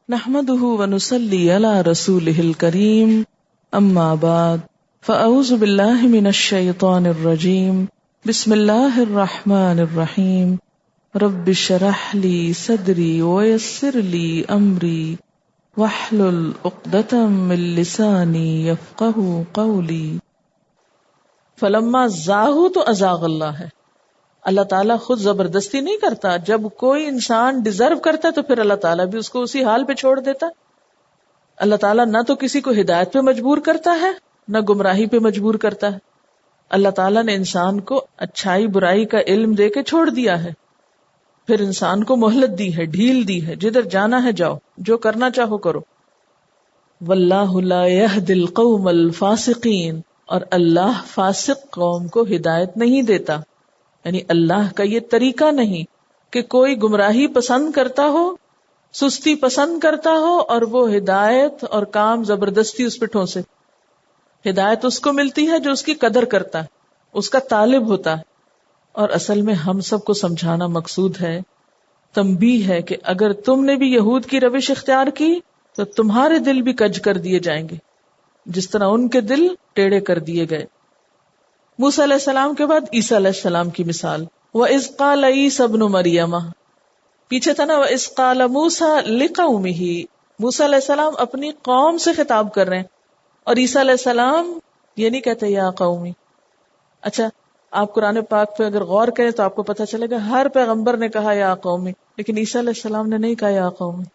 نحمده ونصلي على رسوله الكريم اما بعد فاعوذ بالله من الشيطان الرجيم بسم الله الرحمن الرحيم رب اشرح لي صدري ويسر لي امري واحلل عقدة من لساني يفقهوا قولي. فلما زاغوا تو ازاغ اللہ ہے. اللہ تعالیٰ خود زبردستی نہیں کرتا. جب کوئی انسان ڈیزرو کرتا تو پھر اللہ تعالیٰ بھی اس کو اسی حال پہ چھوڑ دیتا. اللہ تعالیٰ نہ تو کسی کو ہدایت پہ مجبور کرتا ہے نہ گمراہی پہ مجبور کرتا ہے. اللہ تعالیٰ نے انسان کو اچھائی برائی کا علم دے کے چھوڑ دیا ہے، پھر انسان کو مہلت دی ہے، ڈھیل دی ہے. جدھر جانا ہے جاؤ، جو کرنا چاہو کرو. واللہ لا یہدی القوم الفاسقین، اور اللہ فاسق قوم کو ہدایت نہیں دیتا. یعنی اللہ کا یہ طریقہ نہیں کہ کوئی گمراہی پسند کرتا ہو، سستی پسند کرتا ہو اور وہ ہدایت اور کام زبردستی اس پہ ٹھونسے. ہدایت اس کو ملتی ہے جو اس کی قدر کرتا ہے، اس کا طالب ہوتا ہے. اور اصل میں ہم سب کو سمجھانا مقصود ہے، تنبیہ ہے کہ اگر تم نے بھی یہود کی روش اختیار کی تو تمہارے دل بھی کج کر دیے جائیں گے جس طرح ان کے دل ٹیڑے کر دیے گئے. موسیٰ علیہ السلام کے بعد عیسیٰ علیہ السلام کی مثال. وَإِذْ قَالَ عِيسَى ابْنُ مَرْيَمَ، پیچھے تھا نا وَإِذْ قَالَ مُوسَى لِقَوْمِهِ. موسیٰ علیہ السلام اپنی قوم سے خطاب کر رہے ہیں، اور عیسیٰ علیہ السلام یہ نہیں کہتے یا قومی. اچھا، آپ قرآن پاک پہ اگر غور کریں تو آپ کو پتہ چلے گا ہر پیغمبر نے کہا یا قومی، لیکن عیسیٰ علیہ السلام نے نہیں کہا یا قومی،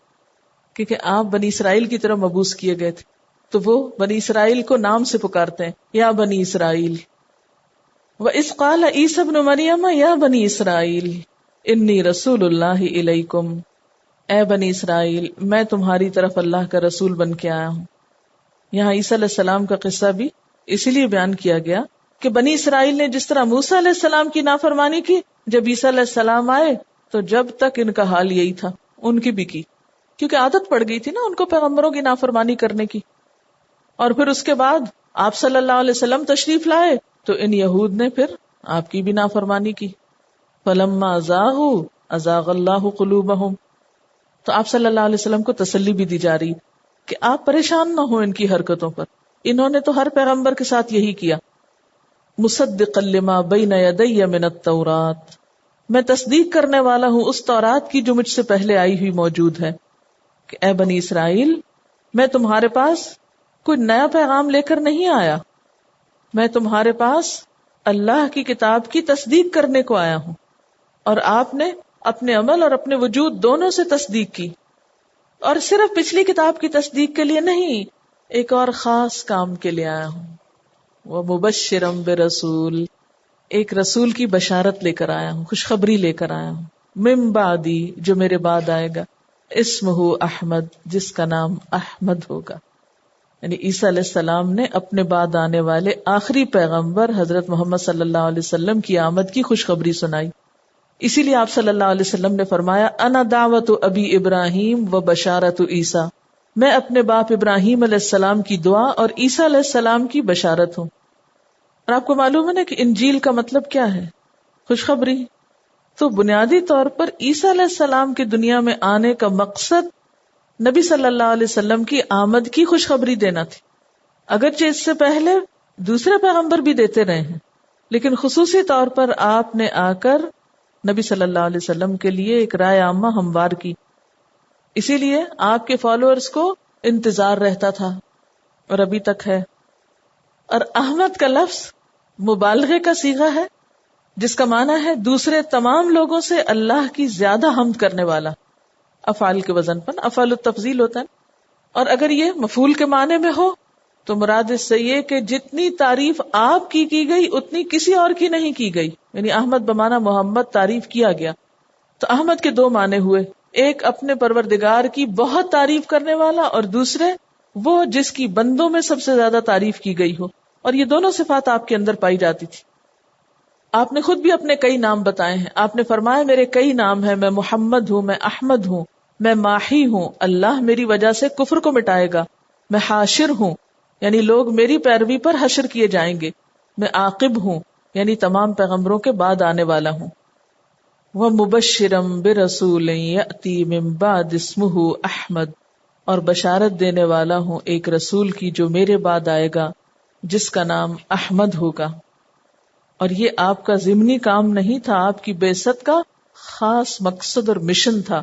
کیونکہ آپ بنی اسرائیل کی طرف مبعوث کیے گئے تھے، تو وہ بنی اسرائیل کو نام سے پکارتے ہیں، یا بنی اسرائیل. وَإِذْ قَالَ عِيسَى ابْنُ مَرْيَمَ يَا بَنِي إِسْرَائِيلَ إِنِّي رَسُولُ اللَّهِ إِلَيْكُمْ، اے بنی اسرائیل میں تمہاری طرف اللہ کا رسول بن کے آیا ہوں. یہاں عیسیٰ علیہ السلام کا قصہ بھی اسی لیے بیان کیا گیا کہ بنی اسرائیل نے جس طرح موسیٰ علیہ السلام کی نافرمانی کی، جب عیسیٰ علیہ السلام آئے تو جب تک ان کا حال یہی تھا ان کی بھی کی، کیونکہ عادت پڑ گئی تھی نا ان کو پیغمبروں کی نافرمانی کرنے کی. اور پھر اس کے بعد آپ صلی اللہ علیہ وسلم تشریف لائے تو ان یہود نے پھر آپ کی بھی نافرمانی کی. فَلَمَّا زَاغُوا أَزَاغَ اللَّهُ قُلُوبَهُمْ. تو آپ صلی اللہ علیہ وسلم کو تسلی بھی دی جا رہی کہ آپ پریشان نہ ہو ان کی حرکتوں پر. انہوں نے تو ہر پیغمبر کے ساتھ یہی کیا. مُصَدِّقًا لِمَا بَيْنَ يَدَيَّ مِنَ التَّوْرَاةِ، میں تصدیق کرنے والا ہوں اس تورات کی جو مجھ سے پہلے آئی ہوئی موجود ہے. کہ اے بنی اسرائیل میں تمہارے پاس کوئی نیا پیغام لے کر نہیں آیا، میں تمہارے پاس اللہ کی کتاب کی تصدیق کرنے کو آیا ہوں. اور آپ نے اپنے عمل اور اپنے وجود دونوں سے تصدیق کی، اور صرف پچھلی کتاب کی تصدیق کے لیے نہیں، ایک اور خاص کام کے لیے آیا ہوں. وَمُبَشِّرًا بِرَسُولٍ، ایک رسول کی بشارت لے کر آیا ہوں، خوشخبری لے کر آیا ہوں. مِن بَعْدِي، جو میرے بعد آئے گا، اسمہ احمد، جس کا نام احمد ہوگا. یعنی عیسیٰ علیہ السلام نے اپنے بعد آنے والے آخری پیغمبر حضرت محمد صلی اللہ علیہ وسلم کی آمد کی خوشخبری سنائی. اسی لیے آپ صلی اللہ علیہ وسلم نے فرمایا انا دعوت ابی ابراہیم و بشارت عیسیٰ، میں اپنے باپ ابراہیم علیہ السلام کی دعا اور عیسیٰ علیہ السلام کی بشارت ہوں. اور آپ کو معلوم ہے نا کہ انجیل کا مطلب کیا ہے؟ خوشخبری. تو بنیادی طور پر عیسیٰ علیہ السلام کی دنیا میں آنے کا مقصد نبی صلی اللہ علیہ وسلم کی آمد کی خوشخبری دینا تھی. اگرچہ اس سے پہلے دوسرے پیغمبر بھی دیتے رہے ہیں، لیکن خصوصی طور پر آپ نے آ کر نبی صلی اللہ علیہ وسلم کے لیے ایک رائے عامہ ہموار کی. اسی لیے آپ کے فالوورز کو انتظار رہتا تھا اور ابھی تک ہے. اور احمد کا لفظ مبالغے کا صیغہ ہے جس کا معنی ہے دوسرے تمام لوگوں سے اللہ کی زیادہ حمد کرنے والا. افعال کے وزن پر افعال التفضیل ہوتا ہے. اور اگر یہ مفعول کے معنی میں ہو تو مراد اس سے یہ کہ جتنی تعریف آپ کی گئی اتنی کسی اور کی نہیں کی گئی. یعنی احمد بمعنی محمد تعریف کیا گیا. تو احمد کے دو معنی ہوئے، ایک اپنے پروردگار کی بہت تعریف کرنے والا، اور دوسرے وہ جس کی بندوں میں سب سے زیادہ تعریف کی گئی ہو. اور یہ دونوں صفات آپ کے اندر پائی جاتی تھی. آپ نے خود بھی اپنے کئی نام بتائے ہیں. آپ نے فرمایا میرے کئی نام ہیں، میں محمد ہوں، میں احمد ہوں، میں ماحی ہوں، اللہ میری وجہ سے کفر کو مٹائے گا، میں حاشر ہوں، یعنی لوگ میری پیروی پر حشر کیے جائیں گے، میں عاقب ہوں، یعنی تمام پیغمبروں کے بعد آنے والا ہوں. وَمُبَشِّرًا بِرَسُولٍ يَأْتِي مِن بَعْدِ اسْمُهُ أَحْمَدُ، اور بشارت دینے والا ہوں ایک رسول کی جو میرے بعد آئے گا جس کا نام احمد ہوگا. اور یہ آپ کا ضمنی کام نہیں تھا، آپ کی بعثت کا خاص مقصد اور مشن تھا.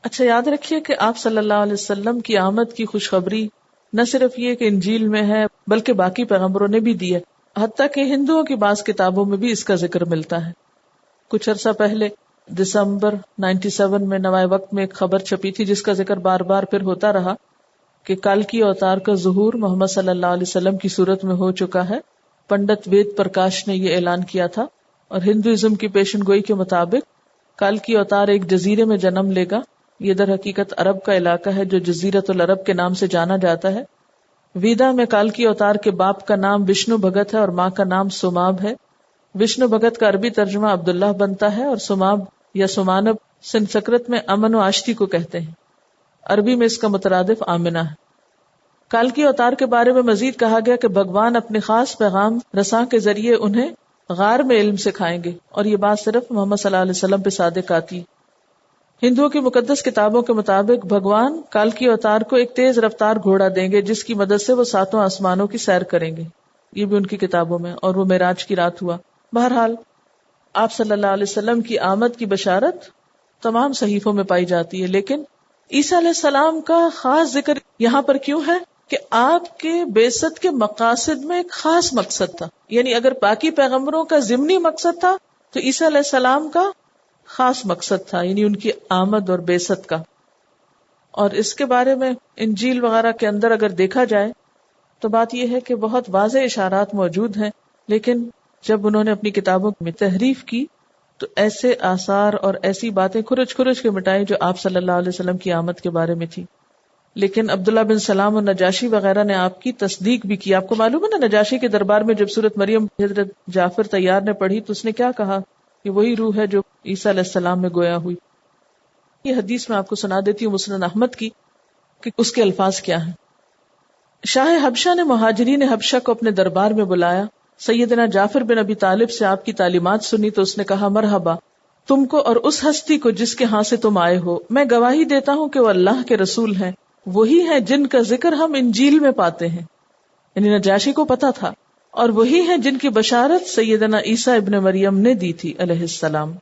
اچھا یاد رکھیے کہ آپ صلی اللہ علیہ وسلم کی آمد کی خوشخبری نہ صرف یہ کہ انجیل میں ہے بلکہ باقی پیغمبروں نے بھی دی ہے، حتیٰ کہ ہندوؤں کی بعض کتابوں میں بھی اس کا ذکر ملتا ہے. کچھ عرصہ پہلے دسمبر 97 میں نوائے وقت میں ایک خبر چھپی تھی جس کا ذکر بار بار پھر ہوتا رہا کہ کالکی اوتار کا ظہور محمد صلی اللہ علیہ وسلم کی صورت میں ہو چکا ہے. پنڈت وید پرکاش نے یہ اعلان کیا تھا، اور ہندوازم کی پیشن گوئی کے مطابق کالکی اوتار ایک جزیرے میں جنم لے گا. یہ در حقیقت عرب کا علاقہ ہے جو جزیرت العرب کے نام سے جانا جاتا ہے. ویدا میں کالکی اوتار کے باپ کا نام وشنو بھگت ہے اور ماں کا نام سوماب ہے. وشنو بھگت کا عربی ترجمہ عبداللہ بنتا ہے، اور سوماب یا سومانب سنسکرت میں امن و آشتی کو کہتے ہیں. عربی میں اس کا مترادف آمنہ ہے. کالکی اوتار کے بارے میں مزید کہا گیا کہ بھگوان اپنے خاص پیغام رساں کے ذریعے انہیں غار میں علم سکھائیں گے، اور یہ بات صرف محمد صلی اللہ علیہ وسلم پہ صادق آتی. ہندوؤں کی مقدس کتابوں کے مطابق بھگوان کالکی اوتار کو ایک تیز رفتار گھوڑا دیں گے جس کی مدد سے وہ 7 آسمانوں کی سیر کریں گے. یہ بھی ان کی کتابوں میں، اور وہ معراج کی رات ہوا. بہرحال آپ صلی اللہ علیہ وسلم کی آمد کی بشارت تمام صحیفوں میں پائی جاتی ہے، لیکن عیسیٰ علیہ السلام کا خاص ذکر یہاں پر کیوں ہے کہ آپ کے بعثت کے مقاصد میں ایک خاص مقصد تھا. یعنی اگر باقی پیغمبروں کا ضمنی مقصد تھا تو عیسیٰ علیہ السلام کا خاص مقصد تھا، یعنی ان کی آمد اور بعثت کا. اور اس کے بارے میں انجیل وغیرہ کے اندر اگر دیکھا جائے تو بات یہ ہے کہ بہت واضح اشارات موجود ہیں، لیکن جب انہوں نے اپنی کتابوں میں تحریف کی تو ایسے آثار اور ایسی باتیں کھرچ کے مٹائی جو آپ صلی اللہ علیہ وسلم کی آمد کے بارے میں تھی. لیکن عبداللہ بن سلام اور نجاشی وغیرہ نے آپ کی تصدیق بھی کی. آپ کو معلوم ہے نا، نجاشی کے دربار میں جب سورۃ مریم حضرت جعفر طیار نے پڑھی تو اس نے کیا کہا کہ وہی روح ہے جو عیسیٰ علیہ السلام میں گویا ہوئی. یہ حدیث میں آپ کو سنا دیتی ہوں مسند احمد کی کہ اس کے الفاظ کیا ہیں. شاہ حبشہ نے مہاجرین حبشہ کو اپنے دربار میں بلایا. سیدنا جعفر بن ابی طالب سے آپ کی تعلیمات سنی تو اس نے کہا، مرحبا تم کو اور اس ہستی کو جس کے ہاں سے تم آئے ہو. میں گواہی دیتا ہوں کہ وہ اللہ کے رسول ہیں، وہی ہیں جن کا ذکر ہم انجیل میں پاتے ہیں. یعنی نجاشی کو پتا تھا، اور وہی ہیں جن کی بشارت سیدنا عیسیٰ ابن مریم نے دی تھی علیہ السلام.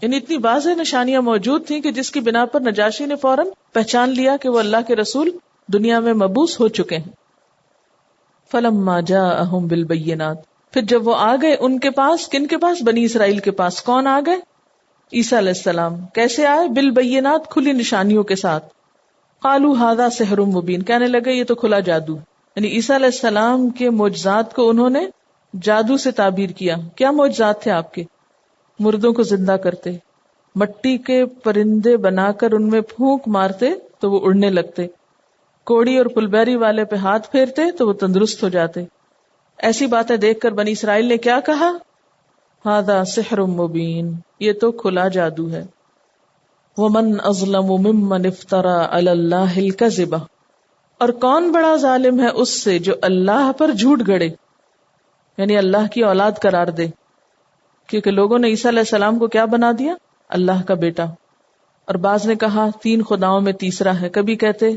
یعنی اتنی واضح نشانیاں موجود تھیں کہ جس کی بنا پر نجاشی نے فوراً پہچان لیا کہ وہ اللہ کے رسول دنیا میں مبعوث ہو چکے ہیں. فلما جاءہم بالبینات، پھر جب وہ آ گئے ان کے پاس. کن کے پاس؟ بنی اسرائیل کے پاس. کون آ گئے؟ عیسیٰ علیہ السلام. کیسے آئے؟ بالبینات، کھلی نشانیوں کے ساتھ. قالوا ھذا سحر مبین، کہنے لگے یہ تو کھلا جادو. یعنی عیسیٰ علیہ السلام کے معجزات کو انہوں نے جادو سے تعبیر کیا. کیا معجزات تھے آپ کے؟ مردوں کو زندہ کرتے، مٹی کے پرندے بنا کر ان میں پھونک مارتے تو وہ اڑنے لگتے، کوڑی اور پلبیری والے پہ ہاتھ پھیرتے تو وہ تندرست ہو جاتے. ایسی باتیں دیکھ کر بنی اسرائیل نے کیا کہا؟ ھذا سحر مبین، یہ تو کھلا جادو ہے. ومن اظلم ممن افترى علی اللہ الکذب، اور کون بڑا ظالم ہے اس سے جو اللہ پر جھوٹ گڑے، یعنی اللہ کی اولاد قرار دے. کیونکہ لوگوں نے عیسیٰ علیہ السلام کو کیا بنا دیا؟ اللہ کا بیٹا. اور بعض نے کہا 3 خداؤں میں تیسرا ہے. کبھی کہتے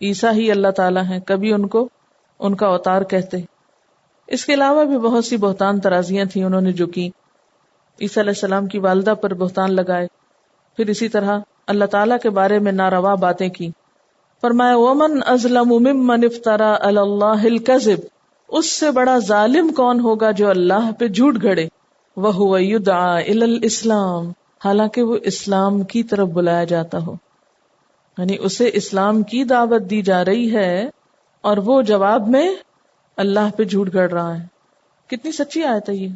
عیسیٰ ہی اللہ تعالیٰ ہیں، کبھی ان کو ان کا اوتار کہتے. اس کے علاوہ بھی بہت سی بہتان ترازیاں تھیں انہوں نے جو کی. عیسیٰ علیہ السلام کی والدہ پر بہتان لگائے. پھر اسی طرح اللہ تعالیٰ کے بارے میں ناروا باتیں کی. فرمایا ومن اظلم ممن افترى علی اللہ الکذب، اس سے بڑا ظالم کون ہوگا جو اللہ پہ جھوٹ گھڑے. وہو یدعی الی الاسلام، حالانکہ وہ اسلام کی طرف بلایا جاتا ہو. یعنی اسے اسلام کی دعوت دی جا رہی ہے اور وہ جواب میں اللہ پہ جھوٹ گڑ رہا ہے. کتنی سچی آیت ہے یہ.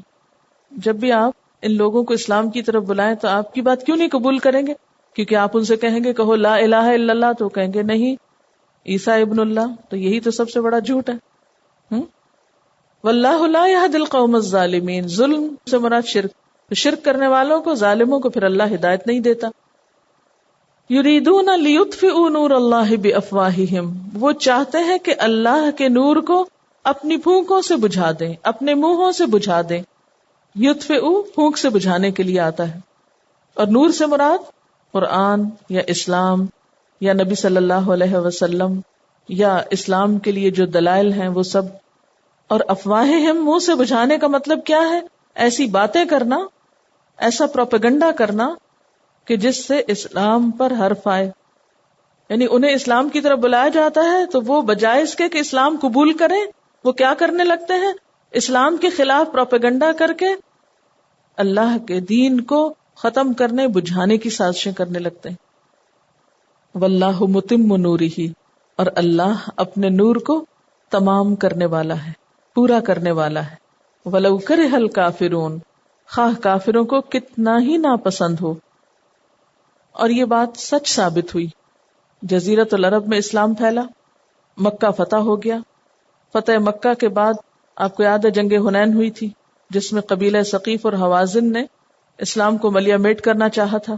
جب بھی آپ ان لوگوں کو اسلام کی طرف بلائیں تو آپ کی بات کیوں نہیں قبول کریں گے؟ کیونکہ آپ ان سے کہیں گے کہو لا الہ الا اللہ، تو کہیں گے نہیں عیسیٰ ابن اللہ، تو یہی تو سب سے بڑا جھوٹ ہے. واللہ لا یہدی القوم الظالمین، ظلم سے مراد شرک، تو شرک کرنے والوں کو، ظالموں کو پھر اللہ ہدایت نہیں دیتا. یریدون لیطفئوا نور اللہ بافواہہم، وہ چاہتے ہیں کہ اللہ کے نور کو اپنی پھونکوں سے بجھا دیں، اپنے منہوں سے بجھا دیں. یطفئوا پھونک سے بجھانے کے لیے آتا ہے. اور نور سے مراد قرآن یا اسلام یا نبی صلی اللہ علیہ وسلم یا اسلام کے لیے جو دلائل ہیں وہ سب. اور افواہہم منہ سے بجھانے کا مطلب کیا ہے؟ ایسی باتیں کرنا، ایسا پروپیگنڈا کرنا کہ جس سے اسلام پر حرف آئے. یعنی انہیں اسلام کی طرف بلایا جاتا ہے تو وہ بجائے اس کے کہ اسلام قبول کریں، وہ کیا کرنے لگتے ہیں؟ اسلام کے خلاف پروپیگنڈا کر کے اللہ کے دین کو ختم کرنے، بجھانے کی سازشیں کرنے لگتے ہیں. واللہ متم نورہ، اور اللہ اپنے نور کو تمام کرنے والا ہے، پورا کرنے والا ہے. ولو کرہ الکافرون، خواہ کافروں کو کتنا ہی ناپسند ہو. اور یہ بات سچ ثابت ہوئی. جزیرۃ العرب میں اسلام پھیلا، مکہ فتح ہو گیا. فتح مکہ کے بعد آپ کو یاد ہے جنگ حنین ہوئی تھی، جس میں قبیلہ ثقیف اور حوازن نے اسلام کو ملیہ میٹ کرنا چاہا تھا.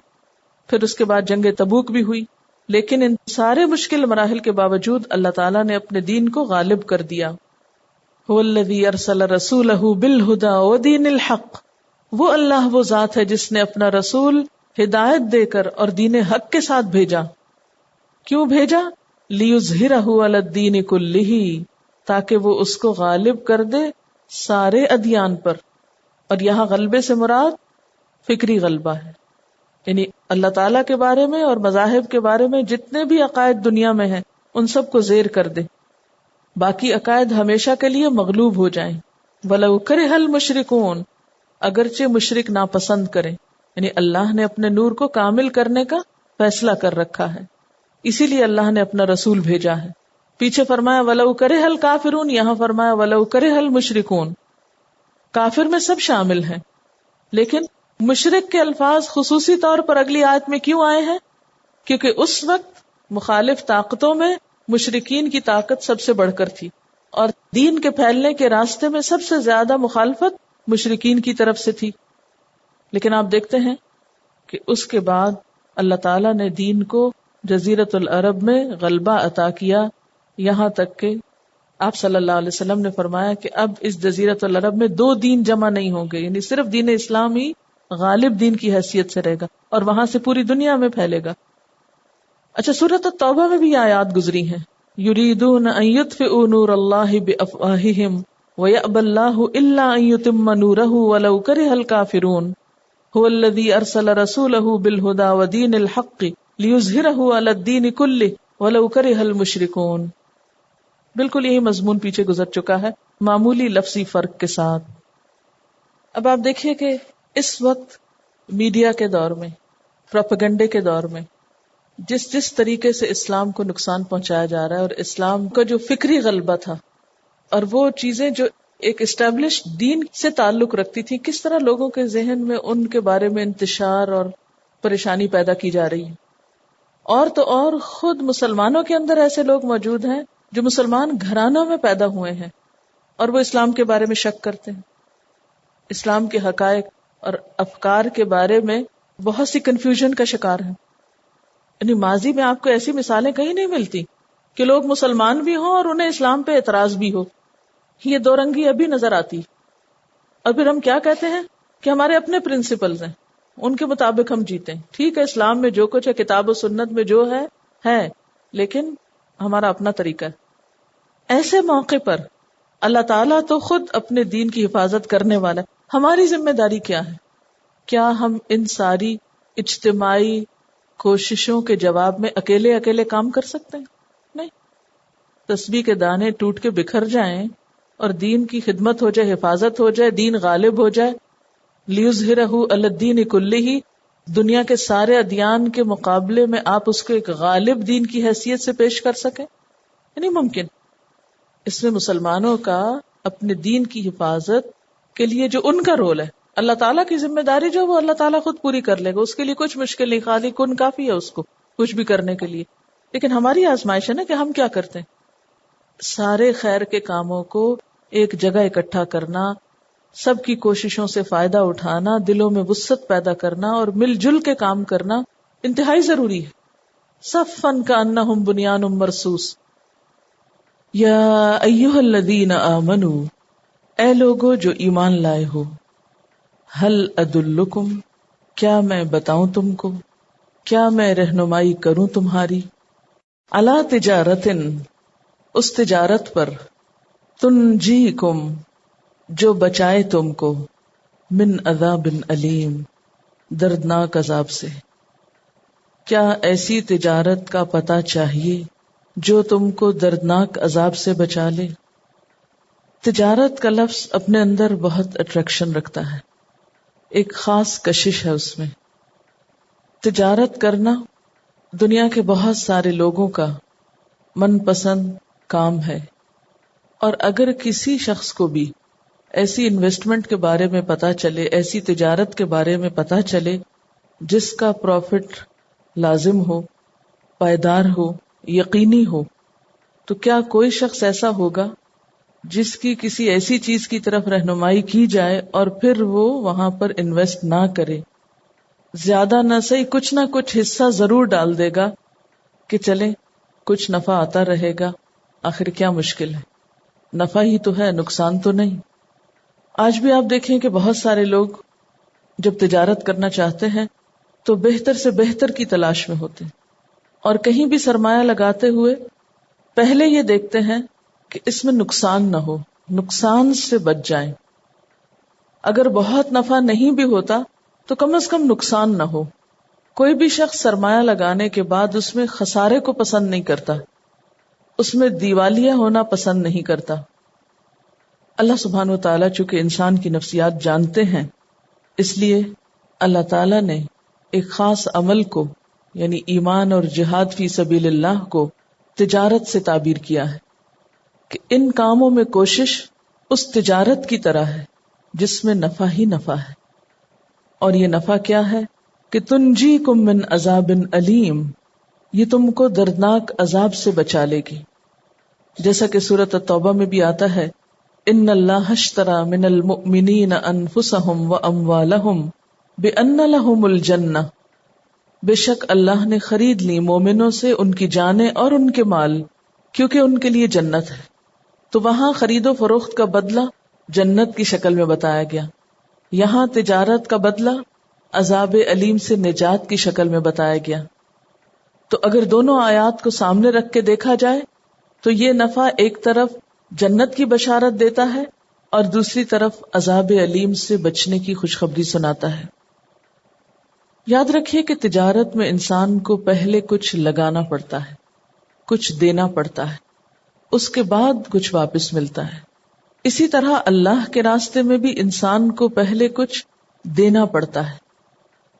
پھر اس کے بعد جنگ تبوک بھی ہوئی. لیکن ان سارے مشکل مراحل کے باوجود اللہ تعالیٰ نے اپنے دین کو غالب کر دیا. هو الذی ارسل رسولہ بالہدی ودین الحق، وہ اللہ وہ ذات ہے جس نے اپنا رسول ہدایت دے کر اور دین حق کے ساتھ بھیجا. کیوں بھیجا؟ لیظہرہ علی الدین کلہ، تاکہ وہ اس کو غالب کر دے سارے ادیان پر. اور یہاں غلبے سے مراد فکری غلبہ ہے، یعنی اللہ تعالیٰ کے بارے میں اور مذاہب کے بارے میں جتنے بھی عقائد دنیا میں ہیں ان سب کو زیر کر دے، باقی عقائد ہمیشہ کے لیے مغلوب ہو جائیں. وَلَوْ كَرِهَ الْمُشْرِكُونَ، اگرچہ مشرک ناپسند کریں. یعنی اللہ نے اپنے نور کو کامل کرنے کا فیصلہ کر رکھا ہے، اسی لیے اللہ نے اپنا رسول بھیجا ہے. پیچھے فرمایا وَلَوْ كَرِهَ الْكَافِرُونَ، یہاں فرمایا وَلَوْ كَرِهَ الْمُشْرِكُونَ. کافر میں سب شامل ہیں، لیکن مشرک کے الفاظ خصوصی طور پر اگلی آیت میں کیوں آئے ہیں؟ کیونکہ اس وقت مخالف طاقتوں میں مشرکین کی طاقت سب سے بڑھ کر تھی، اور دین کے پھیلنے کے راستے میں سب سے زیادہ مخالفت مشرکین کی طرف سے تھی. لیکن آپ دیکھتے ہیں کہ اس کے بعد اللہ تعالیٰ نے دین کو جزیرۃ العرب میں غلبہ عطا کیا، یہاں تک کہ آپ صلی اللہ علیہ وسلم نے فرمایا کہ اب اس جزیرۃ العرب میں 2 دین جمع نہیں ہوں گے، یعنی صرف دین اسلام ہی غالب دین کی حیثیت سے رہے گا اور وہاں سے پوری دنیا میں پھیلے گا. اچھا، سورۃ التوبہ میں بھی یہ آیات گزری ہیں. یریدون ان یطفئوا نور اللہ بافواہہم ویأبی اللہ الا ان یتم نورہ ولو کرہ الکافرون هو الذی ارسل رسولہ بالہدی ودین الحق لیظہرہ علی الدین کلہ ولو کرہ المشرکون. بالکل یہی مضمون پیچھے گزر چکا ہے، معمولی لفظی فرق کے ساتھ. اب آپ دیکھیے کہ اس وقت میڈیا کے دور میں، پروپیگنڈے کے دور میں جس طریقے سے اسلام کو نقصان پہنچایا جا رہا ہے، اور اسلام کا جو فکری غلبہ تھا اور وہ چیزیں جو ایک اسٹیبلش دین سے تعلق رکھتی تھی، کس طرح لوگوں کے ذہن میں ان کے بارے میں انتشار اور پریشانی پیدا کی جا رہی ہے. اور تو اور خود مسلمانوں کے اندر ایسے لوگ موجود ہیں جو مسلمان گھرانوں میں پیدا ہوئے ہیں اور وہ اسلام کے بارے میں شک کرتے ہیں، اسلام کے حقائق اور افکار کے بارے میں بہت سی کنفیوژن کا شکار ہیں. یعنی ماضی میں آپ کو ایسی مثالیں کہیں نہیں ملتی کہ لوگ مسلمان بھی ہوں اور انہیں اسلام پہ اعتراض بھی ہو. یہ 2 رنگی ابھی نظر آتی. اور پھر ہم کیا کہتے ہیں کہ ہمارے اپنے پرنسپلز ہیں، ان کے مطابق ہم جیتے ہیں. ٹھیک ہے، اسلام میں جو کچھ ہے، کتاب و سنت میں جو ہے، لیکن ہمارا اپنا طریقہ ہے. ایسے موقع پر اللہ تعالیٰ تو خود اپنے دین کی حفاظت کرنے والا ہے. ہماری ذمہ داری کیا ہے؟ کیا ہم ان ساری اجتماعی کوششوں کے جواب میں اکیلے کام کر سکتے ہیں؟ نہیں. تسبیح کے دانے ٹوٹ کے بکھر جائیں اور دین کی خدمت ہو جائے، حفاظت ہو جائے، دین غالب ہو جائے. لیظہرہ علی الدین کلہ، دنیا کے سارے ادیان کے مقابلے میں آپ اس کو ایک غالب دین کی حیثیت سے پیش کر سکیں، نہیں ممکن. اس میں مسلمانوں کا اپنے دین کی حفاظت کے لیے جو ان کا رول ہے، اللہ تعالیٰ کی ذمہ داری جو وہ اللہ تعالیٰ خود پوری کر لے گا، اس کے لیے کچھ مشکل نہیں، خالی کن کافی ہے اس کو کچھ بھی کرنے کے لیے. لیکن ہماری آزمائش ہے نا کہ ہم کیا کرتے ہیں، سارے خیر کے کاموں کو ایک جگہ اکٹھا کرنا، سب کی کوششوں سے فائدہ اٹھانا، دلوں میں وسعت پیدا کرنا اور مل جل کے کام کرنا انتہائی ضروری ہے. صفاً کأنہم بنیان مرصوص. یا ایہا الذین آمنوا، اے لوگو جو ایمان لائے ہو، ہل ادلکم، کیا میں بتاؤں تم کو، کیا میں رہنمائی کروں تمہاری، علی تجارتن، اس تجارت پر، تنجیکم، جو بچائے تم کو، من عذاب علیم، دردناک عذاب سے۔ کیا ایسی تجارت کا پتہ چاہیے جو تم کو دردناک عذاب سے بچا لے؟ تجارت کا لفظ اپنے اندر بہت اٹریکشن رکھتا ہے، ایک خاص کشش ہے اس میں۔ تجارت کرنا دنیا کے بہت سارے لوگوں کا من پسند کام ہے، اور اگر کسی شخص کو بھی ایسی انویسٹمنٹ کے بارے میں پتا چلے، ایسی تجارت کے بارے میں پتا چلے جس کا پروفٹ لازم ہو، پائیدار ہو، یقینی ہو، تو کیا کوئی شخص ایسا ہوگا جس کی کسی ایسی چیز کی طرف رہنمائی کی جائے اور پھر وہ وہاں پر انویسٹ نہ کرے؟ زیادہ نہ صحیح کچھ نہ کچھ حصہ ضرور ڈال دے گا کہ چلے کچھ نفع آتا رہے گا، آخر کیا مشکل ہے، نفع ہی تو ہے، نقصان تو نہیں۔ آج بھی آپ دیکھیں کہ بہت سارے لوگ جب تجارت کرنا چاہتے ہیں تو بہتر سے بہتر کی تلاش میں ہوتے ہیں، اور کہیں بھی سرمایہ لگاتے ہوئے پہلے یہ دیکھتے ہیں کہ اس میں نقصان نہ ہو، نقصان سے بچ جائیں۔ اگر بہت نفع نہیں بھی ہوتا تو کم از کم نقصان نہ ہو۔ کوئی بھی شخص سرمایہ لگانے کے بعد اس میں خسارے کو پسند نہیں کرتا، اس میں دیوالیہ ہونا پسند نہیں کرتا۔ اللہ سبحانہ و تعالیٰ چونکہ انسان کی نفسیات جانتے ہیں، اس لیے اللہ تعالیٰ نے ایک خاص عمل کو، یعنی ایمان اور جہاد فی سبیل اللہ کو، تجارت سے تعبیر کیا ہے کہ ان کاموں میں کوشش اس تجارت کی طرح ہے جس میں نفع ہی نفع ہے۔ اور یہ نفع کیا ہے کہ تنجیکم من عذاب علیم، یہ تم کو دردناک عذاب سے بچا لے گی، جیسا کہ سورۃ التوبہ میں بھی آتا ہے، ان اللہ اشتری من المؤمنین انفسهم واموالهم بان لهم الجنہ، بے شک اللہ نے خرید لی مومنوں سے ان کی جانیں اور ان کے مال، کیونکہ ان کے لیے جنت ہے۔ تو وہاں خرید و فروخت کا بدلہ جنت کی شکل میں بتایا گیا، یہاں تجارت کا بدلہ عذاب علیم سے نجات کی شکل میں بتایا گیا۔ تو اگر دونوں آیات کو سامنے رکھ کے دیکھا جائے تو یہ نفع ایک طرف جنت کی بشارت دیتا ہے اور دوسری طرف عذاب علیم سے بچنے کی خوشخبری سناتا ہے۔ یاد رکھیے کہ تجارت میں انسان کو پہلے کچھ لگانا پڑتا ہے، کچھ دینا پڑتا ہے، اس کے بعد کچھ واپس ملتا ہے۔ اسی طرح اللہ کے راستے میں بھی انسان کو پہلے کچھ دینا پڑتا ہے،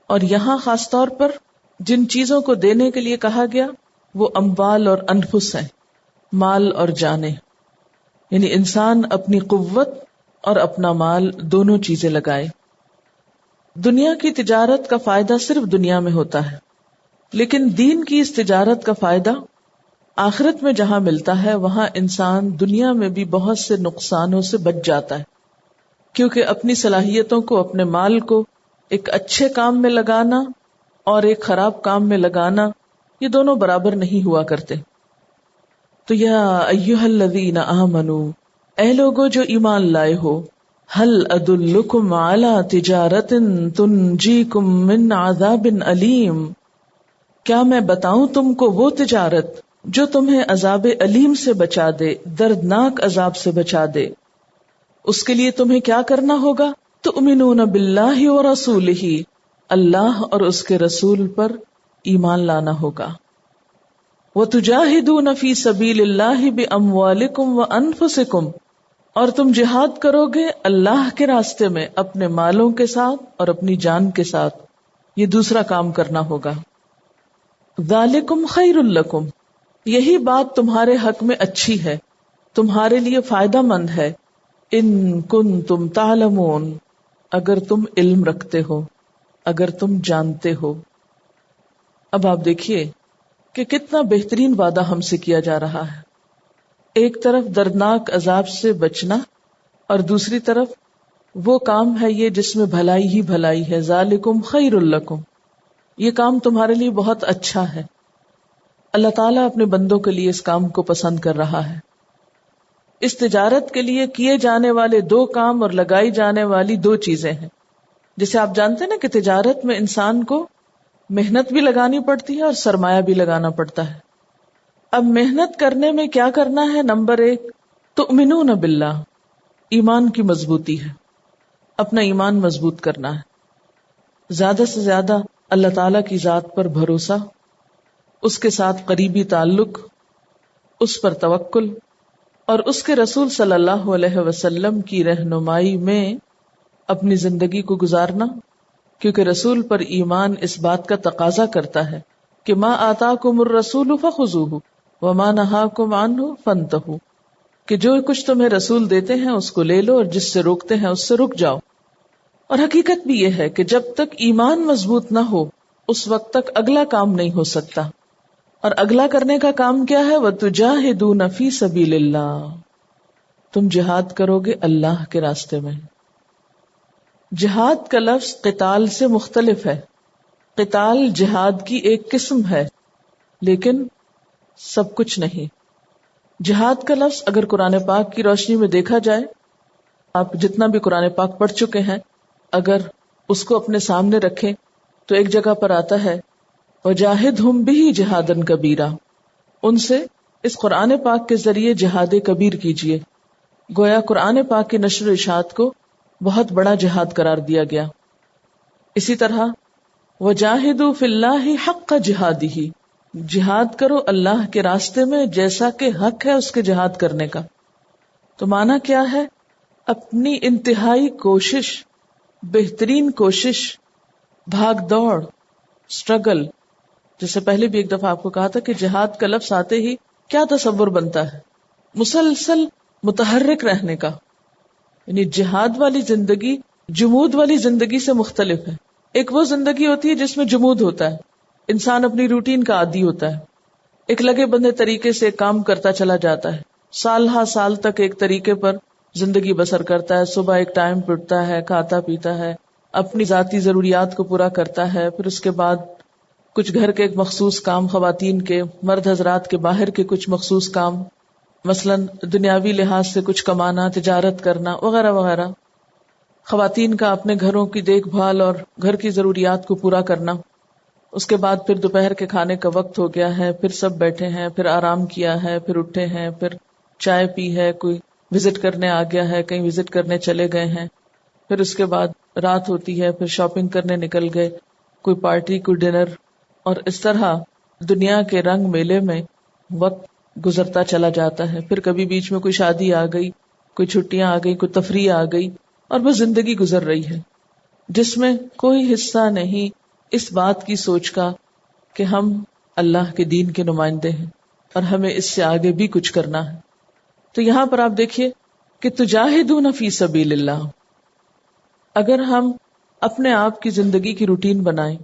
اور یہاں خاص طور پر جن چیزوں کو دینے کے لیے کہا گیا وہ اموال اور انفس ہیں، مال اور جانیں، یعنی انسان اپنی قوت اور اپنا مال دونوں چیزیں لگائے۔ دنیا کی تجارت کا فائدہ صرف دنیا میں ہوتا ہے، لیکن دین کی اس تجارت کا فائدہ آخرت میں جہاں ملتا ہے وہاں انسان دنیا میں بھی بہت سے نقصانوں سے بچ جاتا ہے، کیونکہ اپنی صلاحیتوں کو، اپنے مال کو ایک اچھے کام میں لگانا اور ایک خراب کام میں لگانا، یہ دونوں برابر نہیں ہوا کرتے۔ تو یا ایھا الذین آمنوا، اے لوگو جو ایمان لائے ہو، ہل ادلکم علی تجارت تنجیکم من عذاب علیم، کیا میں بتاؤں تم کو وہ تجارت جو تمہیں عذاب علیم سے بچا دے، دردناک عذاب سے بچا دے۔ اس کے لیے تمہیں کیا کرنا ہوگا؟ تؤمنون باللہ ورسولہ، اللہ اور اس کے رسول پر ایمان لانا ہوگا۔ وتجاہدون فی سبیل اللہ باموالکم وانفسکم، اور تم جہاد کرو گے اللہ کے راستے میں اپنے مالوں کے ساتھ اور اپنی جان کے ساتھ، یہ دوسرا کام کرنا ہوگا۔ ذالکم خیر لکم، یہی بات تمہارے حق میں اچھی ہے، تمہارے لیے فائدہ مند ہے، ان کنتم تعلمون، اگر تم علم رکھتے ہو، اگر تم جانتے ہو۔ اب آپ دیکھیے کہ کتنا بہترین وعدہ ہم سے کیا جا رہا ہے، ایک طرف دردناک عذاب سے بچنا اور دوسری طرف وہ کام ہے یہ جس میں بھلائی ہی بھلائی ہے، ذالکم خیر لکم، یہ کام تمہارے لیے بہت اچھا ہے۔ اللہ تعالیٰ اپنے بندوں کے لیے اس کام کو پسند کر رہا ہے۔ اس تجارت کے لیے کیے جانے والے دو کام اور لگائی جانے والی دو چیزیں ہیں۔ جیسے آپ جانتے ہیں نا کہ تجارت میں انسان کو محنت بھی لگانی پڑتی ہے اور سرمایہ بھی لگانا پڑتا ہے۔ اب محنت کرنے میں کیا کرنا ہے؟ نمبر 1 تؤمنون باللہ، ایمان کی مضبوطی ہے، اپنا ایمان مضبوط کرنا ہے، زیادہ سے زیادہ اللہ تعالی کی ذات پر بھروسہ، اس کے ساتھ قریبی تعلق، اس پر توکل، اور اس کے رسول صلی اللہ علیہ وسلم کی رہنمائی میں اپنی زندگی کو گزارنا، کیونکہ رسول پر ایمان اس بات کا تقاضا کرتا ہے کہ ما آتاکم الرسول فخذوہ وما نہاکم عنہ فانتہوا، کہ جو کچھ تمہیں رسول دیتے ہیں اس کو لے لو اور جس سے روکتے ہیں اس سے رک جاؤ۔ اور حقیقت بھی یہ ہے کہ جب تک ایمان مضبوط نہ ہو اس وقت تک اگلا کام نہیں ہو سکتا، اور اگلا کرنے کا کام کیا ہے؟ وَتُجَاهِدُونَ فِي سَبِيلِ اللَّهِ، تم جہاد کرو گے اللہ کے راستے میں۔ جہاد کا لفظ قتال سے مختلف ہے، قتال جہاد کی ایک قسم ہے لیکن سب کچھ نہیں۔ جہاد کا لفظ اگر قرآن پاک کی روشنی میں دیکھا جائے، آپ جتنا بھی قرآن پاک پڑھ چکے ہیں اگر اس کو اپنے سامنے رکھیں تو ایک جگہ پر آتا ہے وَجَاهِدْهُمْ بِهِ جِهَادًا كَبِيرًا، ان سے اس قرآن پاک کے ذریعے جہاد کبیر کیجیے۔ گویا قرآن پاک کی نشر و اشاعت کو بہت بڑا جہاد قرار دیا گیا۔ اسی طرح وَجَاهِدُوا فِي اللَّهِ حَقَّ جِهَادِهِ، جہاد کرو اللہ کے راستے میں جیسا کہ حق ہے اس کے جہاد کرنے کا۔ تو معنی کیا ہے؟ اپنی انتہائی کوشش، بہترین کوشش، بھاگ دوڑ، اسٹرگل۔ جیسے پہلے بھی ایک دفعہ آپ کو کہا تھا کہ جہاد کا لفظ آتے ہی کیا تصور بنتا ہے؟ مسلسل متحرک رہنے کا، یعنی جہاد والی زندگی جمود والی زندگی سے مختلف ہے۔ ایک وہ زندگی ہوتی ہے جس میں جمود ہوتا ہے، انسان اپنی روٹین کا عادی ہوتا ہے، ایک لگے بندے طریقے سے کام کرتا چلا جاتا ہے، سال ہا سال تک ایک طریقے پر زندگی بسر کرتا ہے، صبح ایک ٹائم پہ اٹھتا ہے، کھاتا پیتا ہے، اپنی ذاتی ضروریات کو پورا کرتا ہے، پھر اس کے بعد کچھ گھر کے ایک مخصوص کام، خواتین کے، مرد حضرات کے باہر کے کچھ مخصوص کام، مثلا دنیاوی لحاظ سے کچھ کمانا، تجارت کرنا وغیرہ وغیرہ، خواتین کا اپنے گھروں کی دیکھ بھال اور گھر کی ضروریات کو پورا کرنا۔ اس کے بعد پھر دوپہر کے کھانے کا وقت ہو گیا ہے، پھر سب بیٹھے ہیں، پھر آرام کیا ہے، پھر اٹھے ہیں، پھر چائے پی ہے، کوئی وزٹ کرنے آ گیا ہے، کہیں وزٹ کرنے چلے گئے ہیں، پھر اس کے بعد رات ہوتی ہے، پھر شاپنگ کرنے نکل گئے، کوئی پارٹی، کوئی ڈنر، اور اس طرح دنیا کے رنگ میلے میں وقت گزرتا چلا جاتا ہے۔ پھر کبھی بیچ میں کوئی شادی آ گئی، کوئی چھٹیاں آ گئی، کوئی تفریح آ گئی، اور وہ زندگی گزر رہی ہے جس میں کوئی حصہ نہیں اس بات کی سوچ کا کہ ہم اللہ کے دین کے نمائندے ہیں اور ہمیں اس سے آگے بھی کچھ کرنا ہے۔ تو یہاں پر آپ دیکھیے کہ تجاہدون فی سبیل اللہ، اگر ہم اپنے آپ کی زندگی کی روٹین بنائیں،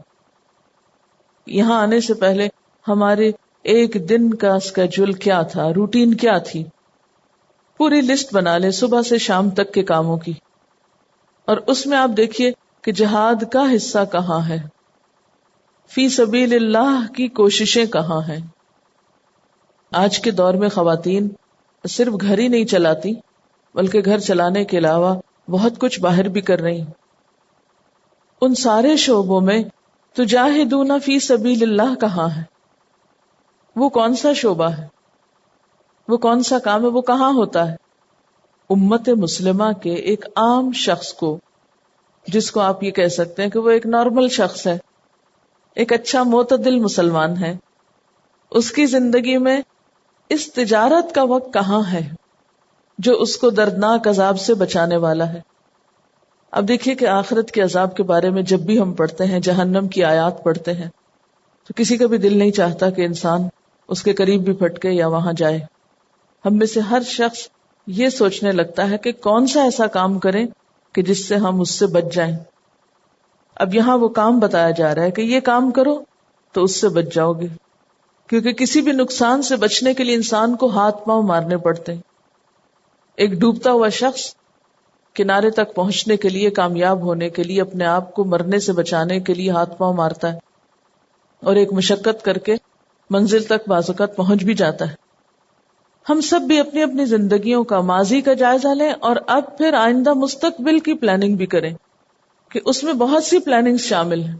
یہاں آنے سے پہلے ہمارے ایک دن کا اسکیجول کیا تھا، روٹین کیا تھی، پوری لسٹ بنا لیں صبح سے شام تک کے کاموں کی، اور اس میں آپ دیکھیے کہ جہاد کا حصہ کہاں ہے، فی سبیل اللہ کی کوششیں کہاں ہیں۔ آج کے دور میں خواتین صرف گھر ہی نہیں چلاتی بلکہ گھر چلانے کے علاوہ بہت کچھ باہر بھی کر رہی ہیں۔ ان سارے شعبوں میں تجاہدون فی سبیل اللہ کہاں ہے؟ وہ کون سا شعبہ ہے؟ وہ کون سا کام ہے؟ وہ کہاں ہوتا ہے؟ امت مسلمہ کے ایک عام شخص کو، جس کو آپ یہ کہہ سکتے ہیں کہ وہ ایک نارمل شخص ہے، ایک اچھا معتدل مسلمان ہے، اس کی زندگی میں اس تجارت کا وقت کہاں ہے جو اس کو دردناک عذاب سے بچانے والا ہے؟ اب دیکھیے کہ آخرت کے عذاب کے بارے میں جب بھی ہم پڑھتے ہیں، جہنم کی آیات پڑھتے ہیں، تو کسی کا بھی دل نہیں چاہتا کہ انسان اس کے قریب بھی پھٹکے یا وہاں جائے۔ ہم میں سے ہر شخص یہ سوچنے لگتا ہے کہ کون سا ایسا کام کریں کہ جس سے ہم اس سے بچ جائیں۔ اب یہاں وہ کام بتایا جا رہا ہے کہ یہ کام کرو تو اس سے بچ جاؤ گے، کیونکہ کسی بھی نقصان سے بچنے کے لیے انسان کو ہاتھ پاؤں مارنے پڑتے ہیں۔ ایک ڈوبتا ہوا شخص کنارے تک پہنچنے کے لیے، کامیاب ہونے کے لیے، اپنے آپ کو مرنے سے بچانے کے لیے ہاتھ پاؤں مارتا ہے، اور ایک مشقت کر کے منزل تک بعض اوقات پہنچ بھی جاتا ہے۔ ہم سب بھی اپنی اپنی زندگیوں کا، ماضی کا جائزہ لیں اور اب پھر آئندہ مستقبل کی پلاننگ بھی کریں، کہ اس میں بہت سی پلاننگ شامل ہیں۔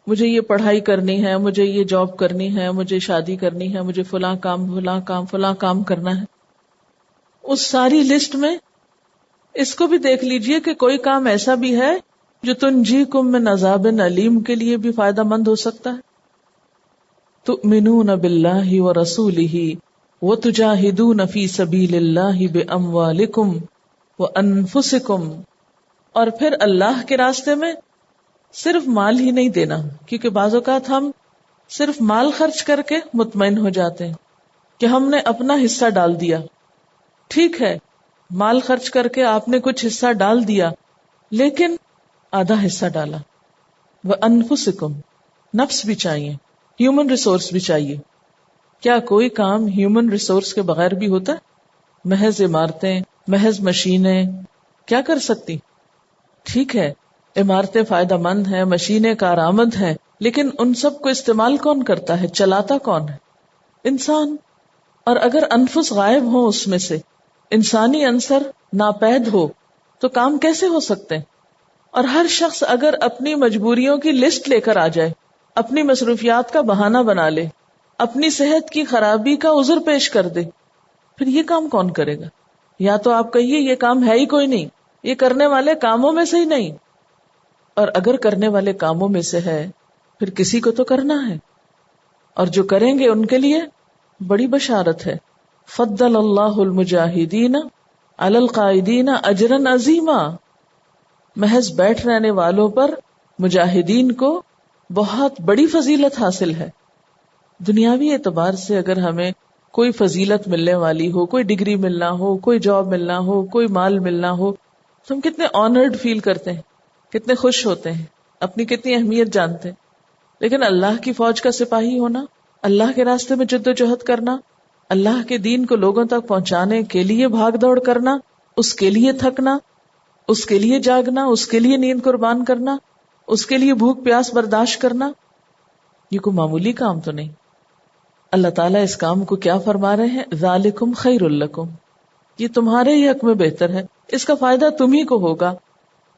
مجھے یہ پڑھائی کرنی ہے، مجھے یہ جاب کرنی ہے، مجھے شادی کرنی ہے، مجھے فلاں کام کرنا ہے. اس ساری لسٹ میں اس کو بھی دیکھ لیجئے کہ کوئی کام ایسا بھی ہے جو تنجیکم من عذاب علیم کے لیے بھی فائدہ مند ہو سکتا ہے. تؤمنون باللہ ورسولہ وتجاہدون فی سبیل اللہ باموالکم وانفسکم. اور پھر اللہ کے راستے میں صرف مال ہی نہیں دینا، کیونکہ بعض اوقات ہم صرف مال خرچ کر کے مطمئن ہو جاتے ہیں کہ ہم نے اپنا حصہ ڈال دیا. ٹھیک ہے، مال خرچ کر کے آپ نے کچھ حصہ ڈال دیا، لیکن آدھا حصہ ڈالا. وانفسکم، نفس بھی چاہیے، ہیومن ریسورس بھی چاہیے. کیا کوئی کام ہیومن ریسورس کے بغیر بھی ہوتا ہے؟ محض عمارتیں، محض مشینیں کیا کر سکتی؟ ٹھیک ہے، عمارتیں فائدہ مند ہیں، مشینیں کارآمد ہیں، لیکن ان سب کو استعمال کون کرتا ہے؟ چلاتا کون ہے؟ انسان. اور اگر انفس غائب ہو، اس میں سے انسانی عنصر ناپید ہو تو کام کیسے ہو سکتے ہیں؟ اور ہر شخص اگر اپنی مجبوریوں کی لسٹ لے کر آ جائے، اپنی مصروفیات کا بہانہ بنا لے، اپنی صحت کی خرابی کا عذر پیش کر دے، پھر یہ کام کون کرے گا؟ یا تو آپ کہیے یہ کام ہے ہی کوئی نہیں، یہ کرنے والے کاموں میں سے ہی نہیں. اور اگر کرنے والے کاموں میں سے ہے پھر کسی کو تو کرنا ہے، اور جو کریں گے ان کے لیے بڑی بشارت ہے. فضل اللہ المجاہدین علی القائدین اجرا عظیما. محض بیٹھ رہنے والوں پر مجاہدین کو بہت بڑی فضیلت حاصل ہے. دنیاوی اعتبار سے اگر ہمیں کوئی فضیلت ملنے والی ہو، کوئی ڈگری ملنا ہو، کوئی جاب ملنا ہو، کوئی مال ملنا ہو، تو ہم کتنے آنرڈ فیل کرتے ہیں، کتنے خوش ہوتے ہیں، اپنی کتنی اہمیت جانتے ہیں. لیکن اللہ کی فوج کا سپاہی ہونا، اللہ کے راستے میں جد و جہد کرنا، اللہ کے دین کو لوگوں تک پہنچانے کے لیے بھاگ دوڑ کرنا، اس کے لیے تھکنا، اس کے لیے جاگنا، اس کے لیے نیند قربان کرنا، اس کے لیے بھوک پیاس برداشت کرنا، یہ کوئی معمولی کام تو نہیں. اللہ تعالیٰ اس کام کو کیا فرما رہے ہیں؟ ذالکم خیر لکم، یہ تمہارے ہی حق میں بہتر ہے، اس کا فائدہ تمہیں کو ہوگا.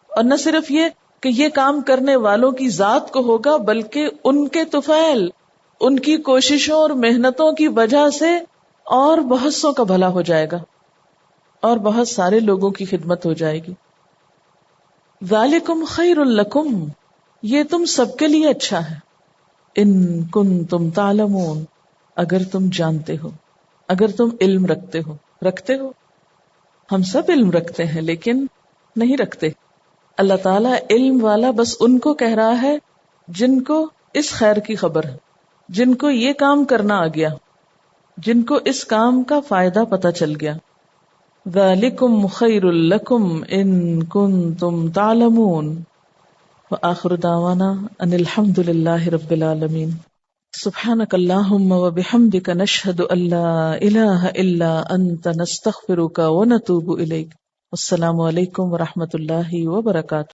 اور نہ صرف یہ کہ یہ کام کرنے والوں کی ذات کو ہوگا، بلکہ ان کے طفیل، ان کی کوششوں اور محنتوں کی وجہ سے اور بہت سو کا بھلا ہو جائے گا، اور بہت سارے لوگوں کی خدمت ہو جائے گی. ذالکم خیر لکم، یہ تم سب کے لیے اچھا ہے. ان کنتم تعلمون، اگر تم جانتے ہو، اگر تم علم رکھتے ہو. ہم سب علم رکھتے ہیں لیکن نہیں رکھتے. اللہ تعالیٰ علم والا بس ان کو کہہ رہا ہے جن کو اس خیر کی خبر ہے، جن کو یہ کام کرنا آ گیا، جن کو اس کام کا فائدہ پتہ چل گیا. ذالکم خیر لکم ان کنتم تعلمون. وآخر دعوانا ان الحمد للہ رب العالمین. سبحانک اللہم وبحمدک نشہد ان لا الہ الا انت نستغفرک ونتوب الیک. السلام علیکم ورحمۃ اللہ وبرکاتہ.